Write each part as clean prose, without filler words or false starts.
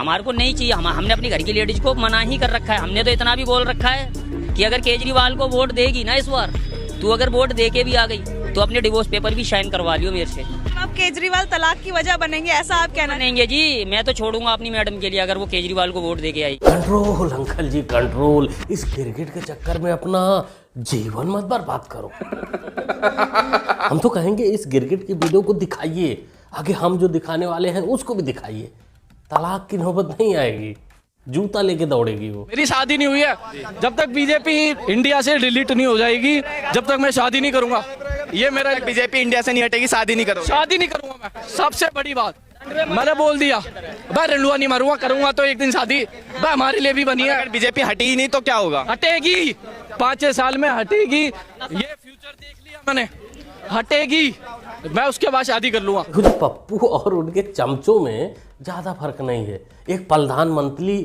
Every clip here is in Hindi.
हमारे को नहीं चाहिए। हमने अपनी घर की लेडीज को मना ही कर रखा है। हमने तो इतना भी बोल रखा है कि अगर केजरीवाल को वोट देगी ना इस बार, तू अगर वोट दे के भी आ गई तो अपने डिवोर्स पेपर भी साइन करवा लियो मेरे से। अब केजरीवाल तलाक की वजह बनेंगे, ऐसा आप कहना बनेंगे जी। मैं तो छोड़ूंगा अपनी मैडम के लिए अगर वो केजरीवाल को वोट दे के आई। कंट्रोल अंकल जी कंट्रोल। इस क्रिकेट के चक्कर में अपना जीवन मत बर्बाद करो। हम तो कहेंगे इस क्रिकेट की वीडियो को दिखाइए, आगे हम जो दिखाने वाले हैं उसको भी दिखाइए। तलाक की नौबत नहीं आएगी, जूता लेके दौड़ेगी वो। मेरी शादी नहीं हुई है, जब तक बीजेपी इंडिया से डिलीट नहीं हो जाएगी जब तक मैं शादी नहीं करूंगा। ये मेरा बीजेपी इंडिया से नहीं हटेगी, शादी नहीं करूंगा। शादी नहीं करूंगा मैं, सबसे बड़ी बात मैंने बोल दिया। मैं रेलुआ नहीं मारूंगा, करूंगा तो एक दिन शादी। हमारे लिए भी बनी है। अगर बीजेपी हटी ही नहीं तो क्या होगा? हटेगी, 5-6 साल में हटेगी। ये फ्यूचर देख लिया मैंने, हटेगी। मैं उसके बाद शादी कर लूंगा। जो पप्पू और उनके चमचों में ज्यादा फर्क नहीं है। एक प्रधानमंत्री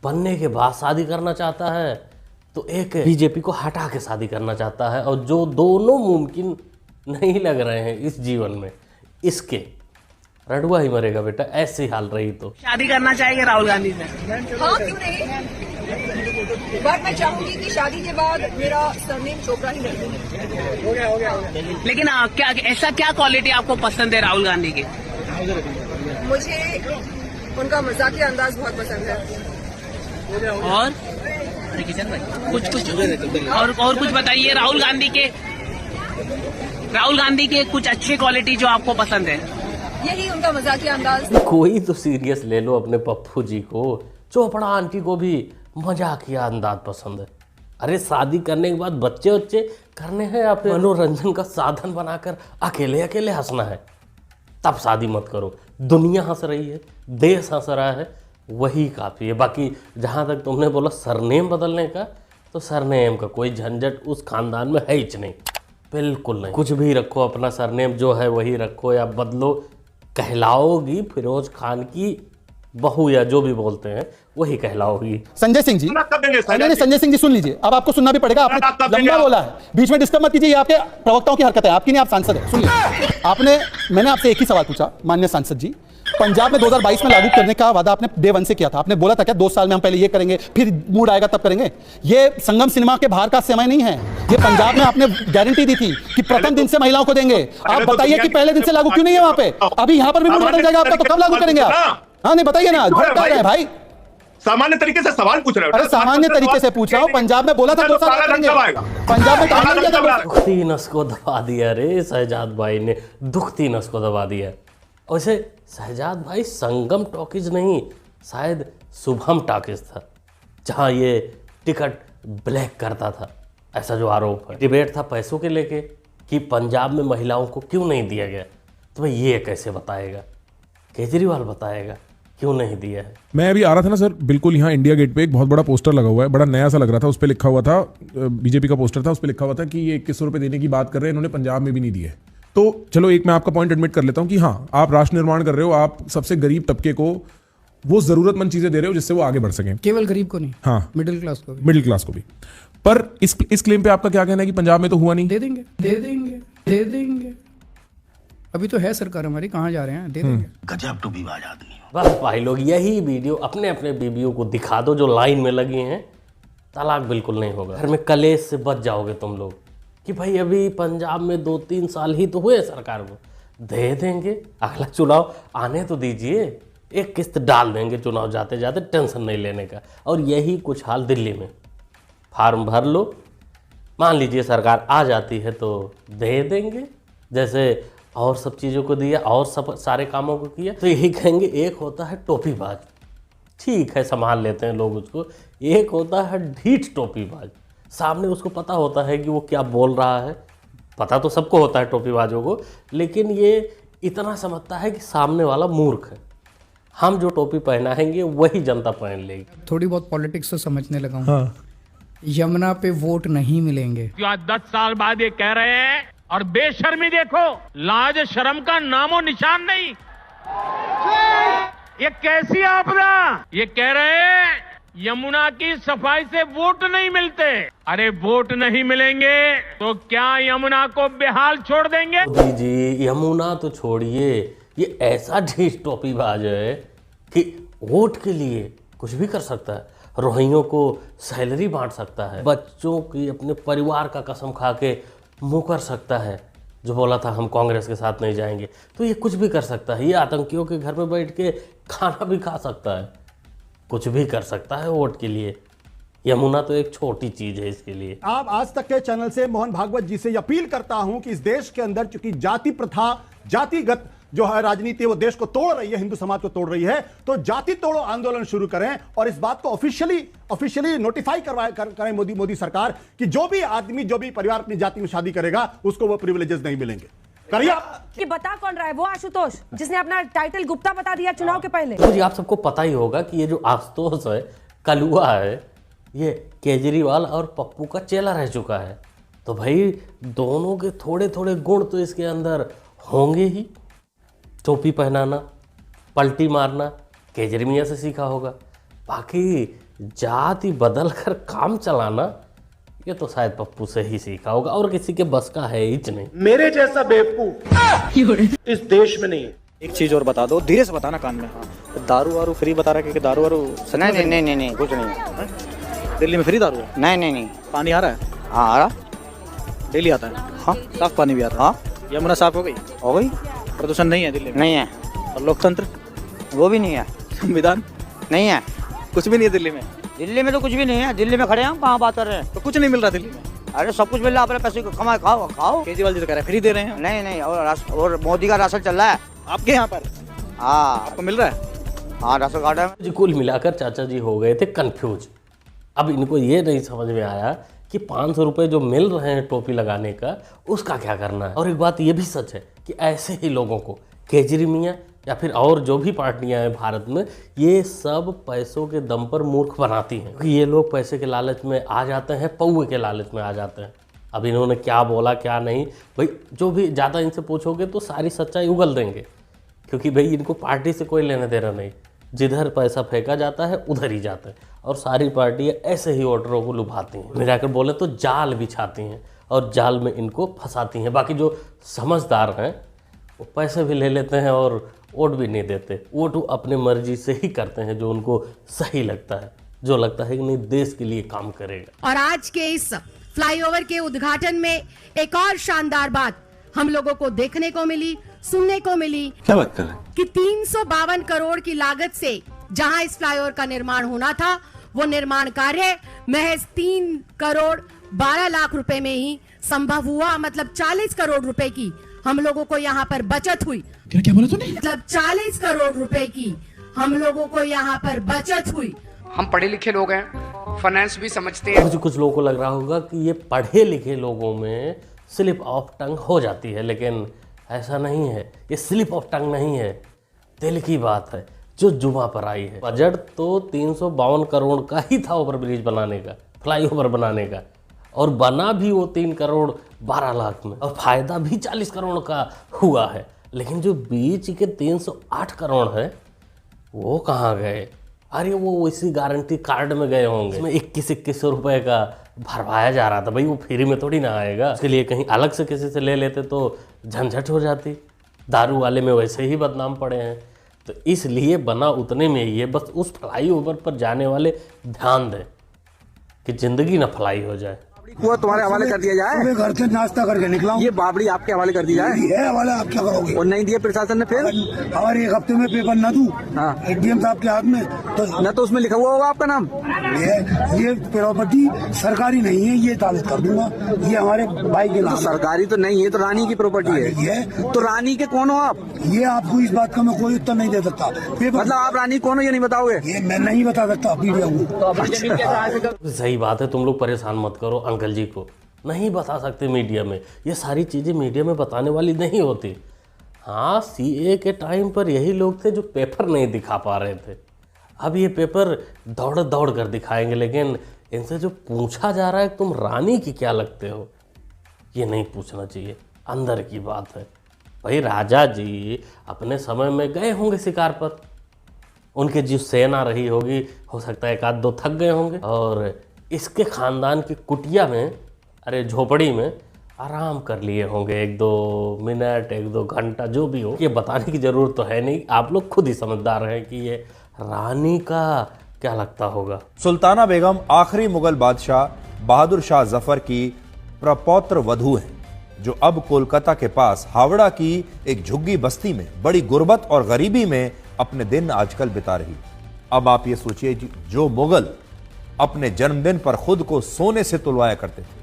बनने के बाद शादी करना चाहता है तो एक बीजेपी को हटा के शादी करना चाहता है, और जो दोनों मुमकिन नहीं लग रहे हैं इस जीवन में, इसके रडुआ ही मरेगा बेटा। ऐसी हाल रही तो शादी करना चाहिए राहुल गांधी से। हाँ क्यों नहीं, बट मैं चाहूंगी कि शादी के बाद मेरा सरनेम चोपड़ा ही रहे। हो गया। लेकिन क्या ऐसा क्या क्वालिटी आपको पसंद है राहुल गांधी की? मुझे उनका मजाकिया अंदाज बहुत पसंद है। और किशन भाई कुछ और कुछ बताइए राहुल गांधी के कुछ अच्छे क्वालिटी जो आपको पसंद है। यही उनका मजाकिया अंदाज। कोई तो सीरियस ले लो अपने पप्पू जी को। चोपड़ा आंटी को भी मजाकिया अंदाज पसंद है। अरे शादी करने के बाद बच्चे वच्चे करने हैं या फिर मनोरंजन का साधन बनाकर अकेले अकेले हंसना है, तब शादी मत करो। दुनिया हंस रही है, देश हंस रहा है, वही काफ़ी है। बाकी जहाँ तक तुमने बोला सरनेम बदलने का, तो सरनेम का कोई झंझट उस खानदान में है ही नहीं, बिल्कुल नहीं। कुछ भी रखो, अपना सरनेम जो है वही रखो या बदलो। कहलाओगी फिरोज खान की बहू या जो भी बोलते हैं वही कहलाओगी। संजय सिंह जी, नहीं संजय सिंह जी सुन लीजिए, अब आपको सुनना भी पड़ेगा। आपने लंबा बोला है, बीच में डिस्टर्ब मत कीजिए। ये आपके प्रवक्ताओं की हरकत है, आपकी नहीं, आप सांसद है। सुन लीजिए, मैंने आपसे एक ही सवाल पूछा माननीय सांसद जी। पंजाब में 2022 में लागू करने का वादा आपने डे 1 से किया था। आपने बोला था क्या 2 साल में हम पहले ये करेंगे, फिर मूड आएगा तब करेंगे। ये संगम सिनेमा के बाहर का समय नहीं है। ये पंजाब में आपने गारंटी दी थी कि प्रथम दिन से महिलाओं को देंगे। आप बताइए कि पहले दिन से लागू क्यों नहीं है वहां पे? अभी यहाँ पर भी मूड बदल जाएगा आपका, तो कब लागू करेंगे आप? हाँ नहीं बताइए ना, भाई सामान्य तरीके से सवाल पूछ रहे हो। अरे सामान्य तरीके से पूछ रहा हूँ। पंजाब में बोला था 2 साल करेंगे, पंजाब में दुखती नस को दबा दिया रे शहजाद भाई ने, दुखती नस को दबा दिया। वैसे शहजाद भाई संगम टॉकीज नहीं, शायद शुभम टॉकीज था, जहाँ ये टिकट ब्लैक करता था, ऐसा जो आरोप है। डिबेट था पैसों के लेके कि पंजाब में महिलाओं को क्यों नहीं दिया गया, तो भाई ये कैसे बताएगा? केजरीवाल बताएगा क्यों नहीं दिया है। मैं अभी आ रहा था ना सर, बिल्कुल यहाँ इंडिया गेट पे एक बहुत बड़ा पोस्टर लगा हुआ है, बड़ा नया सा लग रहा था। उस पर लिखा हुआ था, बीजेपी का पोस्टर था, उस पर लिखा हुआ था कि ये 2100 रुपये देने की बात कर रहे हैं, इन्होंने पंजाब में भी नहीं दिए। तो चलो एक मैं आपका पॉइंट एडमिट कर लेता हूँ कि हाँ आप राष्ट्र निर्माण कर रहे हो, आप सबसे गरीब तबके को वो जरूरतमंद चीजें दे रहे हो जिससे वो आगे बढ़ सकें। केवल गरीब को नहीं, हाँ मिडिल क्लास को भी। पर इस क्लेम पे आपका क्या कहना है कि पंजाब में तो हुआ नहीं? दे देंगे। अभी तो है सरकार हमारी, कहाँ जा रहे हैं, दे देंगे। गजब टू विवाद आदमी। बस भाई लोग यही वीडियो अपने अपने बीबियों को दिखा दो जो लाइन में लगी हैं, तलाक बिल्कुल नहीं होगा। घर में कलेश से बच जाओगे तुम लोग कि भाई अभी पंजाब में 2-3 साल ही तो हुए सरकार को, दे देंगे, अगला चुनाव आने तो दीजिए, एक किस्त डाल देंगे चुनाव जाते जाते, टेंशन नहीं लेने का। और यही कुछ हाल दिल्ली में, फार्म भर लो, मान लीजिए सरकार आ जाती है तो दे देंगे, जैसे और सब चीज़ों को दिया और सब सारे कामों को किया। तो यही कहेंगे, एक होता है टोपीबाज, ठीक है संभाल लेते हैं लोग उसको, एक होता है ढीठ टोपीबाज, सामने उसको पता होता है कि वो क्या बोल रहा है, पता तो सबको होता है टोपीबाजों को, लेकिन ये इतना समझता है कि सामने वाला मूर्ख है, हम जो टोपी पहनाएंगे वही जनता पहन लेगी। थोड़ी बहुत पॉलिटिक्स तो समझने लगा हूँ। हाँ। यमुना पे वोट नहीं मिलेंगे, 10 साल बाद ये कह रहे हैं, और बेशर्मी देखो, लाज शर्म का नामो निशान नहीं। ये कैसी आपदा? ये कह रहे हैं यमुना की सफाई से वोट नहीं मिलते। अरे वोट नहीं मिलेंगे तो क्या यमुना को बेहाल छोड़ देंगे? मोदी जी यमुना तो छोड़िए, ये ऐसा ढीठ टोपीबाज है कि वोट के लिए कुछ भी कर सकता है, रोहिंग्यों को सैलरी बांट सकता है, बच्चों की अपने परिवार का कसम खा के मुकर सकता है, जो बोला था हम कांग्रेस के साथ नहीं जाएंगे, तो ये कुछ भी कर सकता है। ये आतंकियों के घर में बैठ के खाना भी खा सकता है, कुछ भी कर सकता है वोट के लिए। यमुना तो एक छोटी चीज है इसके लिए। आप आज तक के चैनल से मोहन भागवत जी से अपील करता हूं कि इस देश के अंदर चूंकि जाति प्रथा, जातिगत जो है राजनीति वो देश को तोड़ रही है, हिंदू समाज को तोड़ रही है, तो जाति तोड़ो आंदोलन शुरू करें और इस बात को ऑफिशियली नोटिफाई करें मोदी सरकार कि जो भी आदमी, जो भी परिवार अपनी जाति में शादी करेगा उसको वो प्रिविलेजेस नहीं मिलेंगे। करिए कि बता कौन रहा है? वो आशुतोष जिसने अपना टाइटल गुप्ता बता दिया चुनाव के पहले। तो जी आप सबको पता ही होगा कि ये जो आशुतोष है, कलुआ है, ये केजरीवाल और पप्पू का चेला रह चुका है। तो भाई दोनों के थोड़े थोड़े गुण तो इसके अंदर होंगे ही। टोपी पहनाना, पलटी मारना केजरीवाल से सीखा होगा, बाकी जाति बदल कर काम चलाना ये तो शायद पप्पू से ही सीखा होगा, और किसी के बस का है ही नहीं। मेरे जैसा बेवकूफ इस देश में नहीं है। एक चीज और बता दो, धीरे से बताना कान में। दारू वारू फ्री बता रहा है कि दारू वारू? नहीं कुछ नहीं। दिल्ली में फ्री दारू है? नहीं। पानी आ रहा है? हाँ आ रहा। डेली आता है? हाँ। साफ पानी भी आता है? हाँ। यमुना साफ हो गई? हो गई। प्रदूषण नहीं है दिल्ली में? नहीं है। और लोकतंत्र? वो भी नहीं है। संविधान? नहीं है। कुछ भी नहीं है दिल्ली में? दिल्ली में तो कुछ भी नहीं है। दिल्ली में खड़े हैं हम, कहाँ बात कर रहे हैं? तो कुछ नहीं मिल रहा दिल्ली में? अरे सब कुछ मिल रहा है, अपने पैसे को कमाए खाओ। केजरीवाल जी तो कह रहे हैं फ्री दे रहे हैं। नहीं और मोदी का राशन चल रहा है आपके यहाँ पर? हाँ। आपको मिल रहा है? हाँ राशन कार्ड है। जी कुल मिलाकर चाचा जी हो गए थे कंफ्यूज। अब इनको ये नहीं समझ में आया कि 500 रुपये जो मिल रहे हैं टोपी लगाने का, उसका क्या करना है। और एक बात ये भी सच है कि ऐसे ही लोगों को केजरीवाल या फिर और जो भी पार्टियां हैं भारत में, ये सब पैसों के दम पर मूर्ख बनाती हैं, क्योंकि ये लोग पैसे के लालच में आ जाते हैं, पौवे के लालच में आ जाते हैं। अब इन्होंने क्या बोला क्या नहीं, भाई जो भी ज़्यादा इनसे पूछोगे तो सारी सच्चाई उगल देंगे, क्योंकि भाई इनको पार्टी से कोई लेना देना नहीं। जिधर पैसा फेंका जाता है उधर ही जाता है, और सारी पार्टियां ऐसे ही वोटरों को लुभाती हैं, मिलाकर बोले तो जाल बिछाती हैं और जाल में इनको फंसाती हैं। बाकी जो समझदार हैं वो पैसे भी ले लेते हैं और वोट भी नहीं देते, वोट वो अपने मर्जी से ही करते हैं जो उनको सही लगता है, जो लगता है कि नहीं देश के लिए काम करेगा। और आज के इस फ्लाईओवर के उद्घाटन में एक और शानदार बात हम लोगों को देखने को मिली, सुनने को मिली। क्या बात कर रहे हैं? कि 352 करोड़ की लागत से जहां इस फ्लाईओवर का निर्माण होना था, वो निर्माण कार्य महज 3 करोड़ 12 लाख रुपए में ही संभव हुआ। मतलब 40 करोड़ रुपए की हम लोगों को यहाँ पर बचत हुई। क्या बोला तूने? मतलब 40 करोड़ रुपए की हम लोगों को यहाँ पर बचत हुई। हम पढ़े लिखे लोग हैं, फाइनेंस भी समझते हैं। कुछ लोगों को लग रहा होगा कि ये पढ़े लिखे लोगों में स्लिप ऑफ टंग हो जाती है, लेकिन ऐसा नहीं है। ये स्लिप ऑफ टंग नहीं है, दिल की बात है जो जुबा पर आई है। बजट तो 352 करोड़ का ही था ओवरब्रिज बनाने का, फ्लाईओवर बनाने का, और बना भी वो 3 करोड़ 12 लाख में, और फायदा भी 40 करोड़ का हुआ है। लेकिन जो बीच के 308 करोड़ है वो कहाँ गए? अरे वो इसी गारंटी कार्ड में गए होंगे, इसमें 21 रुपए का भरवाया जा रहा था। भाई वो फ्री में थोड़ी ना आएगा, उसके लिए कहीं अलग से किसी से ले लेते तो झंझट हो जाती। दारू वाले में वैसे ही बदनाम पड़े हैं, तो इसलिए बना उतने में ही है। बस उस फ्लाईओवर पर जाने वाले ध्यान दें कि जिंदगी ना फ्लाई हो जाए। कुआ तुम्हारे हवाले कर दिया जाए। घर से नाश्ता करके निकला हूं। ये बाबड़ी आपके हवाले कर दी जाए। ये हवाला आप क्या करोगे? और नहीं दिए प्रशासन ने फिर? और 1 हफ्ते में पेपर ना दूं? हाँ। एडीएम साहब के हाथ में तो न तो उसमें लिखा हुआ होगा आपका नाम। ये प्रॉपर्टी सरकारी नहीं है, ये तालित कर दूंगा। ये हमारे भाई के नाम। सरकारी तो नहीं है, तो रानी की प्रॉपर्टी है। तो रानी के कौन हो आप? ये आपको इस बात का मैं कोई उत्तर नहीं दे सकता। मतलब आप रानी कौन हो ये नहीं बताओगे? ये मैं नहीं बता सकता। सही बात है, तुम लोग परेशान मत करो अंकल जी को, नहीं बता सकते मीडिया में। ये सारी चीज़ें मीडिया में बताने वाली नहीं होती। हाँ, सीए के टाइम पर यही लोग थे जो पेपर नहीं दिखा पा रहे थे। अब ये पेपर दौड़ दौड़ कर दिखाएंगे, लेकिन इनसे जो पूछा जा रहा है तुम रानी की क्या लगते हो, ये नहीं पूछना चाहिए, अंदर की बात है। भाई राजा जी अपने समय में गए होंगे शिकार पर, उनके जो सेना रही होगी, हो सकता है 1-2 थक गए होंगे, और इसके ख़ानदान की कुटिया में, अरे झोपड़ी में आराम कर लिए होंगे 1-2 मिनट, 1-2 घंटा, जो भी हो। ये बताने की ज़रूरत तो है नहीं, आप लोग खुद ही समझदार हैं कि ये रानी का क्या लगता होगा? सुल्ताना बेगम आखिरी मुगल बादशाह बहादुर शाह जफर की प्रपौत्र वधू हैं, जो अब कोलकाता के पास हावड़ा की एक झुग्गी बस्ती में बड़ी गुर्बत और गरीबी में अपने दिन आजकल बिता रही। अब आप ये सोचिए, जो मुगल अपने जन्मदिन पर खुद को सोने से तुलवाया करते थे,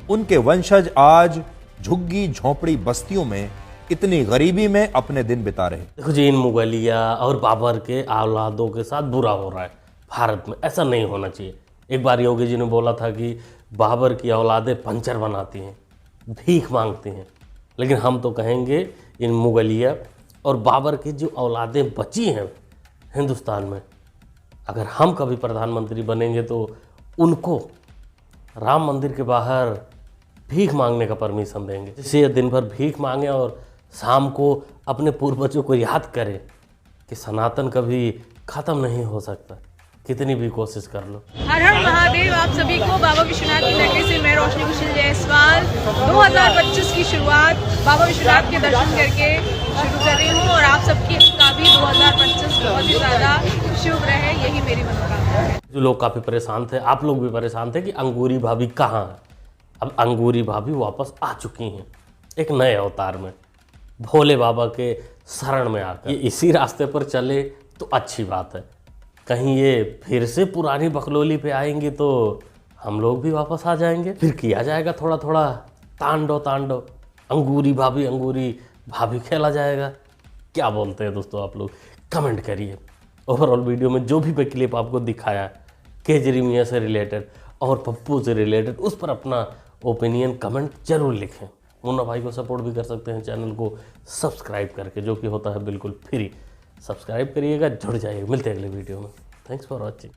उनके वंशज आज झुग्गी झोंपड़ी बस्तियों में इतनी गरीबी में अपने दिन बिता रहे। देखो जी, इन मुगलिया और बाबर के औलादों के साथ बुरा हो रहा है भारत में। ऐसा नहीं होना चाहिए। एक बार योगी जी ने बोला था कि बाबर की औलादें पंचर बनाती हैं, भीख मांगती हैं, लेकिन हम तो कहेंगे इन मुगलिया और बाबर की जो औलादें बची हैं हिंदुस्तान में, अगर हम कभी प्रधानमंत्री बनेंगे तो उनको राम मंदिर के बाहर भीख मांगने का परमिशन देंगे, जिससे ये दिन भर भीख मांगे और शाम को अपने पूर्वजों को याद करें कि सनातन कभी ख़त्म नहीं हो सकता, कितनी भी कोशिश कर लो। हर हर महादेव। आप सभी को बाबा विश्वनाथ की नगरी से मैं रोशनी कुशल जायसवाल 2025 की शुरुआत बाबा विश्वनाथ के दर्शन करके शुरू कर रही हूँ, और आप सबकी का भी 2025 बहुत ही ज़्यादा शुभ रहे, यही मेरी मनोकामना है। जो लोग काफ़ी परेशान थे, आप लोग भी परेशान थे कि अंगूरी भाभी कहाँ है। अब अंगूरी भाभी वापस आ चुकी हैं एक नए अवतार में, भोले बाबा के शरण में आकर। ये इसी रास्ते पर चले तो अच्छी बात है, कहीं ये फिर से पुरानी बकलोली पे आएंगी तो हम लोग भी वापस आ जाएंगे, फिर किया जाएगा थोड़ा थोड़ा तांडव अंगूरी भाभी खेला जाएगा। क्या बोलते हैं दोस्तों आप लोग, कमेंट करिए। ओवरऑल वीडियो में जो भी क्लिप आपको दिखाया केजरी मियाँ से रिलेटेड और पप्पू से रिलेटेड, उस पर अपना ओपिनियन कमेंट जरूर लिखें। मुन्ना भाई को सपोर्ट भी कर सकते हैं चैनल को सब्सक्राइब करके, जो कि होता है बिल्कुल फ्री। सब्सक्राइब करिएगा, जुड़ जाइएगा। मिलते हैं अगले वीडियो में। Thanks for watching.